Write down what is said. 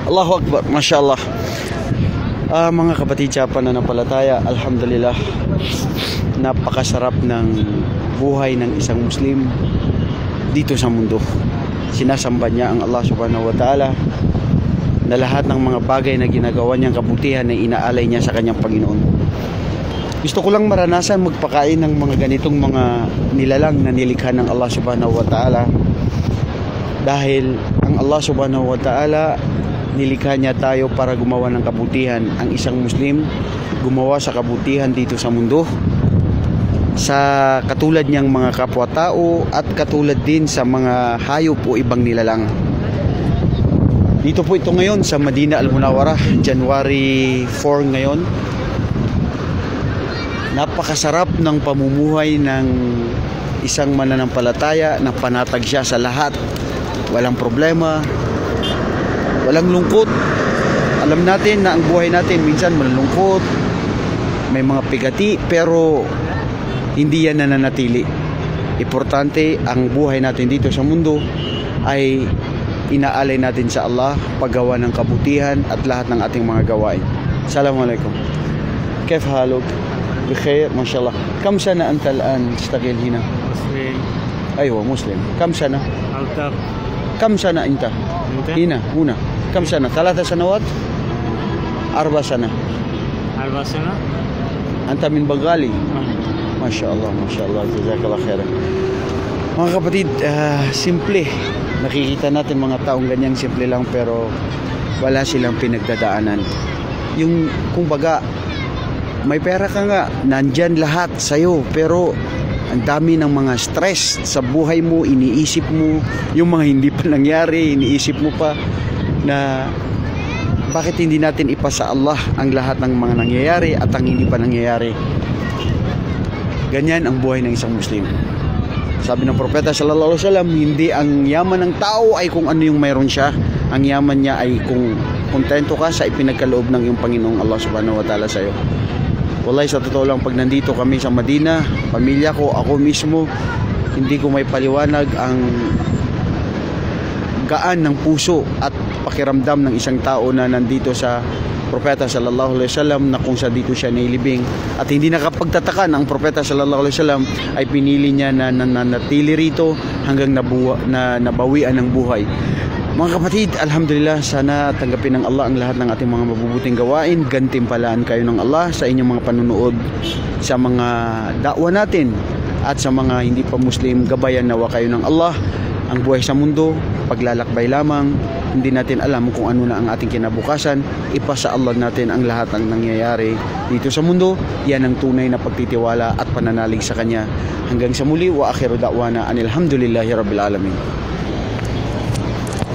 Allahu Akbar, Mashallah. Mga kapatid sa pananampalataya, alhamdulillah, napakasarap ng buhay ng isang Muslim dito sa mundo. Sinasamba niya ang Allah subhanahu wa ta'ala na lahat ng mga bagay na ginagawa niyang kabutihan na inaalay niya sa kanyang Panginoon. Gusto ko lang maranasan magpakain ng mga ganitong mga nilalang na nilikha ng Allah subhanahu wa ta'ala, dahil ang Allah subhanahu wa ta'ala nilikha niya tayo para gumawa ng kabutihan. Ang isang Muslim gumawa sa kabutihan dito sa mundo sa katulad niyang mga kapwa-tao at katulad din sa mga hayop o ibang nilalang. Dito po ito ngayon sa Madina Al-Munawwarah, January 4 ngayon. Napakasarap ng pamumuhay ng isang mananampalataya na panatag siya sa lahat. Walang problema, walang lungkot. Alam natin na ang buhay natin minsan malungkot, may mga pigati, pero hindi yan nananatili. Importante ang buhay natin dito sa mundo ay inaalay natin sa Allah, paggawa ng kabutihan at lahat ng ating mga gawain. Assalamualaikum. كيف حالك؟ بخير ما شاء الله. كم سنة أنت الآن تشتغل هنا؟ مسلم. أيوة مسلم. كم سنة؟ أكثر. كم سنة أنت؟ هنا كم سنة؟ 3 سنوات؟ 4 سنة. 4 سنة. أنت من بغالي؟ ما شاء الله ما شاء الله, جزاك الله خيرا. Mga kapatid, simple. Nakikita natin mga taong ganyang simple lang pero wala silang pinagdadaanan. Yung kumbaga, may pera ka nga, nandyan lahat sa'yo, pero ang dami ng mga stress sa buhay mo, iniisip mo yung mga hindi pa nangyari, iniisip mo pa na bakit hindi natin ipasa Allah ang lahat ng mga nangyayari at ang hindi pa nangyayari. Ganyan ang buhay ng isang Muslim. Sabi ng propeta sallallahu alaihi wasallam, hindi ang yaman ng tao ay kung ano yung mayroon siya. Ang yaman niya ay kung kontento ka sa ipinagkaloob ng iyong Panginoong Allah subhanahu wa ta'ala sa'yo. Wallahi, sa totoo lang, pag nandito kami sa Madina, pamilya ko, ako mismo, hindi ko may paliwanag ang gaan ng puso at pakiramdam ng isang tao na nandito sa propeta sallallahu alaihi wasallam, na kung sa dito siya nailibing at hindi nakapagtataka na ang propeta sallallahu alaihi wasallam ay pinili niya na nanatili rito hanggang nabawian ng buhay. Mga kapatid, alhamdulillah, sana tanggapin ng Allah ang lahat ng ating mga mabubuting gawain. Gantimpalaan kayo ng Allah sa inyong mga panunood sa mga dakwa natin at sa mga hindi pa Muslim, gabayan nawa kayo ng Allah. Ang buhay sa mundo, paglalakbay lamang, hindi natin alam kung ano na ang ating kinabukasan. Ipasa Allah natin ang lahat ng nangyayari dito sa mundo. Yan ang tunay na pagtitiwala at pananalig sa Kanya. Hanggang sa muli, wa akhiru da'wana anil hamdulillahi rabbil alamin.